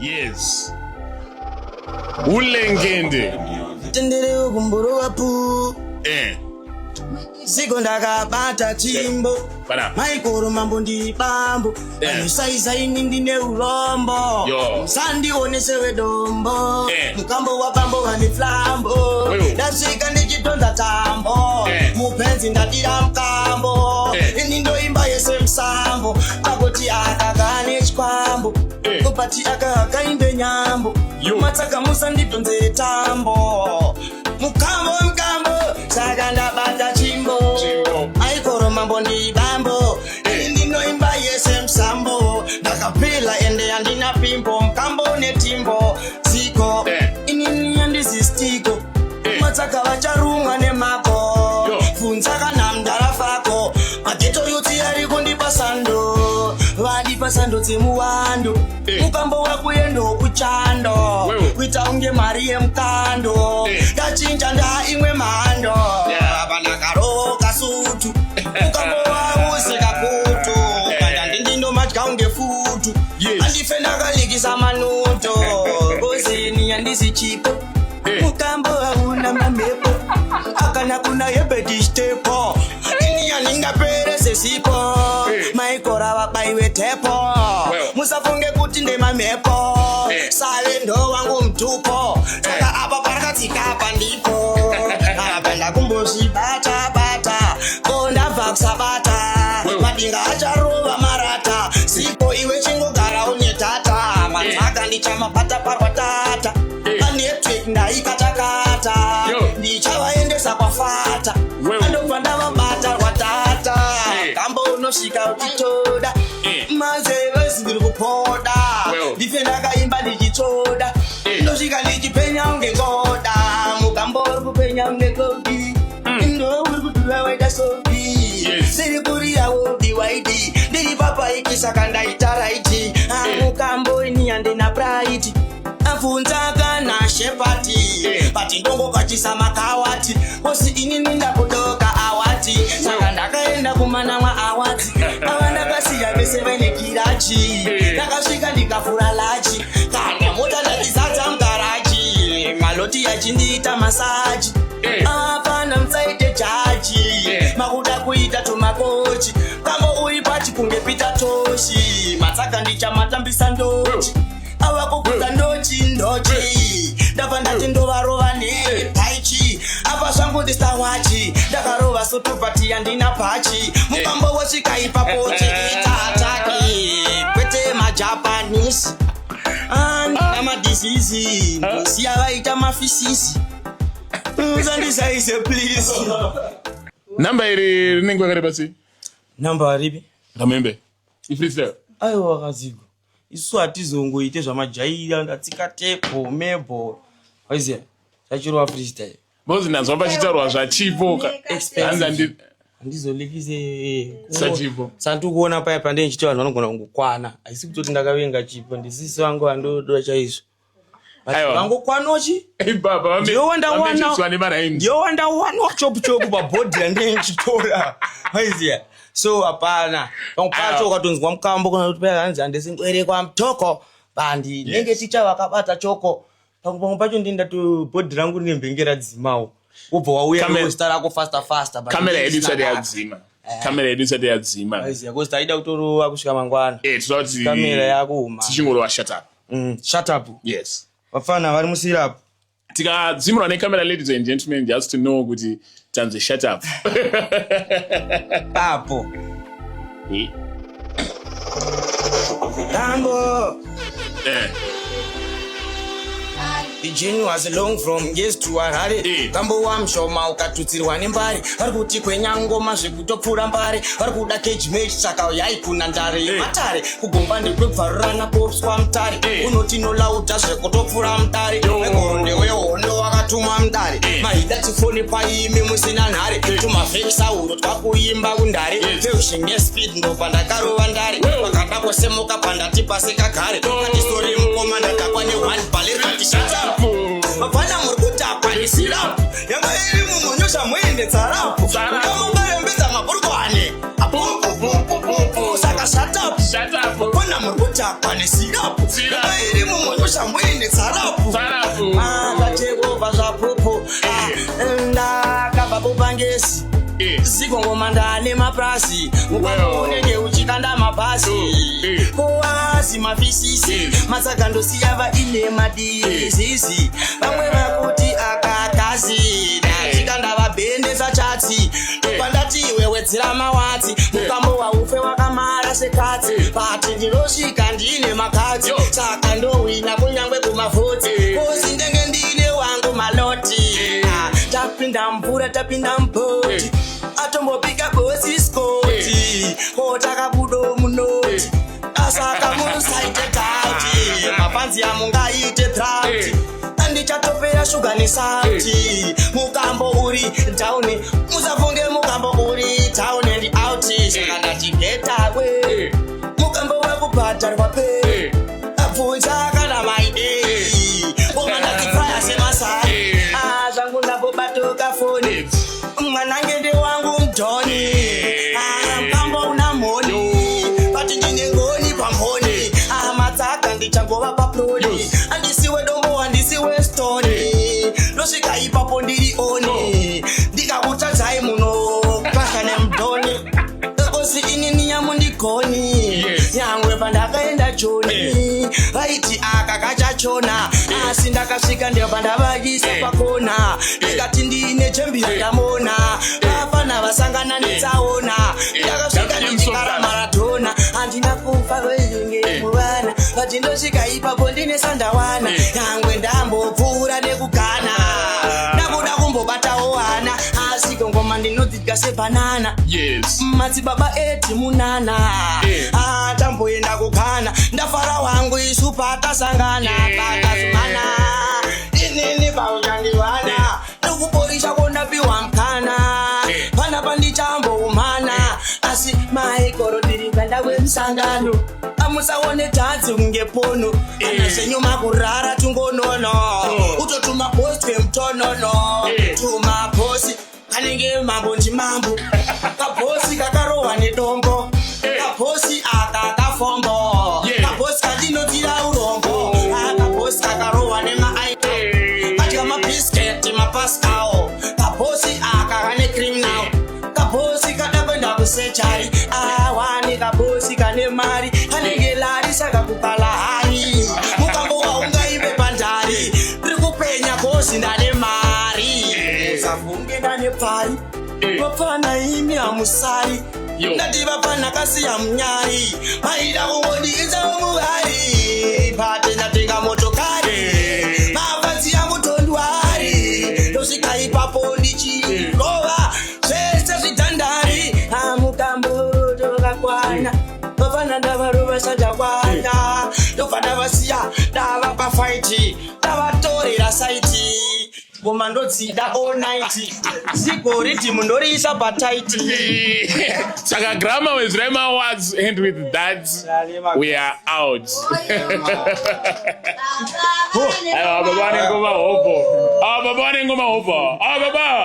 Yes. Ulengende. Tendere kumburu wapu. Ziko ndakabata chimbo. Maikoro mambo ndi bambo. Anisaiza ini ndine urombo. Sandionesewe dombo. Mukambo wa bambo hani flambo. Ndasika ndichitonda tambo. Mupenzi ndadira mkambo. Ini ndo imba yese msambo. Akoti akagane chikwambo. Kupati akaimbe nyambo. Mataka musa nditonze tambo. Mukambo saka ndabata chimbo. Maikoro mambo ndi bambo. Ini ndino imba yese msambo. Ndakapela ende yandina pimpo. Mkambo netimbo ziko. Ini yandizistiko. Mataka wacharunga nemako. Funzaka na mdarafako. Mageto yuti yari kundipa sando. Wadipa sando timuwando. Mukambo wakuyendo kuchando. Wita unge marie mkando. Tachinja nda imwe mando. Banakaro kasutu. Mukambo wawuse kakutu. Kanda ndindindo matka unge futu. Andifenda kalikisa manuto. Bozini yandisi chipo. Mukambo wauna mamepo. Akana kuna yebedi stepo. Ini yaninga perese sipo. Maikora wabaiwe tepo. Musafunge kuti nde mamepo. Sale ndo wangu mtupo. Saka apa parakatika hapa ndipo. Napenda kumboshi bata. Konda vaksa bata. Madinga acharuva marata. Sipo iwe chingo gara unyetata. Mataka ndichama bata parwatata. Network ndaikatakata. Ndichawaendesa kwa fata. Andopanda mabata watata. Kambo unoshika utitoda. Mazeve zingiri kupoda. Difenda kaimba ndichitoda. Ndoshika ndichipenya unge ngoda. Mukambo urikupenya unge kodi. Ndo urikutuwa waida sobi. Siri kuri ya wodi waidi. Ndiri papa ikisaka ndaitaraiti. Mukambo ini yande na pride. Afunzaka na shepati. Pati ndongo kachisa makawati. Osi ini ninda kutoka awati. Saka ndakaenda kumana mwa awati. Awanda kasi ya besevene kirachi. Nakashika ndikafura lachi. Kanya mota ndakizaza mgaraji. Maloti ya chindita masaji. Apana msaite chaji. Makuda kuita tumakochi. Kambo uipati kungepita toshi. Mataka ndicha matambisa ndochi. Awakukuta ndochi. Dava ndati ndovarova ne taichi. Apa shangu ndistawachi. Dakarova sotopati yandina pachi. Mukambo wasika ipapo chikitati. Kwete majapanese. Nama disease. Siya waita mafisisi. Uzandisaise please. Namba iri rinengwa kare basi? Namba ribi? Kamembe. Ifreestyle. Ayo wakazigo. Isu atizongo ite zvamajaira ndatsika tepo mebo. Waiziya? Chachirwa freestyle. Bozi nazwa pachitarwa zvachipo. Handizolekise sachipo. Santu kuona paya pande nchiti vanhu vanogona kungokwana. Haisi kutoti ndakavenga chipo. Ndisisi wangu andododa chaizvo. Vangu kwanochi? Baba wame. Ndiyo wanda wana chopu pabhodhi yande nchitora. Waiziya? So hapana. Pacho ukatonzwa mkambo kuna kuti paya hanzi handisingwere kwa mtoko. Bandi nenge ticha wakabata choko. Pangu pacho ndinda tu bhodhi rangu nembengera dzimawo. Ubva wauya kusta rako faster. Kamera yedu isati yadzima. Waiziya? Kosta aida kutorova kusvika mangwana. Tizoti kamera yako uma. Tichingorova shut up. Shut up. Yes. Vafana vari musirapo. Tikadzimurwa nekamera, ladies and gentlemen, just to know kuti tanze shut up. Apo. Tambo. The journey was long from yes to Harare. Kambo wa mshoma ukatutsirwa nembari. Varikuti kwenyangoma zvekutopfura mbari. Varikuda cage match saka yaikuna ndare. Matare kugomba ndekubvarana pops kwa mtare. Unoti nolauta zvekutopfura mtare. Negoronde wehondo wakatuma mtare. Mahida tifoni paimi musina nhare. Tumavexa uro twakuimba kundare. Feushenge speed ndopanda karova ndare. Vakada kusemuka panda tipaseka gare. Kati story mukoma ndakakwa ne one baller kati shata. Mapana murkuta kwani sirapu. Yanga iri mumonyosha mwende tsarapu. Kama mbarembeza maburukwane. Saka shut up. Mapana murkuta kwani sirapu. Yanga iri mumonyosha pusha mwine tsarapu zvajehovha zvapopo ndakabva kupangesi zigongoma ndane maprasi mukwamo unenge uchikanda mabhasi kowazi mafisisi matsagandosiya vaine madizisi vamwe vakuti akagazi ndachikanda vabhendesa chati pandati wewedzera mawatsi mukambo waufe wakamara sekatsi pati ndinosvika ndine makatsi saka ndowina kunyangwe kumavhotsi kozi ndenge ndine wangu maloti tapinda mvura tapinda mboti atombopika bosi skoti kotakabudo munoti asaka musaite tauti mapanzi amungaite trauti andichatopera shuga nesauti mukambo uri tauni musafunge mukambo uri tauni ndi auti saka ndachigetawe mukambo wakubhadharwa pe abvunza kana maidei omandatifaya semasai zvangu ndambobatoka foni mwanange ndewangu mdhoni mukambo una mhoni pati ndine ngoni pamhoni matsaka ndichangova paploni andisiwe dombo handisiwe stoni ndosvika ipapo ndiri oni ndikakutadzai muno kwasha nemdhoni kosi inini yamundigoni nyangwe pandakaenda joni vaiti aka kachachona asi ndakasvika ndepandavayisa pakona ndikati ndine chembira ndamona vafana vasangana netsaona ndakasvika ndichikara maratona handina kufa vezinge muvana vati ndosvika ipapo ndine sandawana nyangwe ndambopfuura nekugana ndakuda kumbobatawo wana asi gongoma ndinodzidya sebhanana madzibaba eti munana tamboenda kugana ndafara wangu isu patasangana pakazumana inini pauchandivana ndokuporisha kondapiwa mkana pana pandichamboumana asi maikoro ndiri pandawe musangano amusaone tadzi kunge pono ana zvenyuma kurara tungonono utotuma postwe mutonono tuma posi kanenge mambo ndimambo kabhosi kakarohwa nedombo kabhosi aka kafombo kabhosi kadinotira urombo kabhosi kakarohwa nemaaita katika mabisketi mapaskao kabhosi aka kane criminal kabhosi kadakwenda kusechari awani kabhosi kane mari kanenge lari saka kupala hari mukambo waungaive pandari ndiri kupenya kozi ndane mari usafunge ndane pari vapfana imi hamusari ndati vapfana kasiya munyari maida kungodikisa umuvari pate ndatenga motokari mabvanzi yamutondwari ndosvika ipapo ndichirova zvese zvidhandari mukambo tokakwana vapfana ndavarova sajakwana ndobva ndavasiya ndava pafaiti ndavatorera saiti ngoma ndodzida all night zigoriti mundoriisa pataiti. Saka Grammar with Rema Awards end with that. We are out. Baba ngoma hopo. Baba ngoma hopo. Baba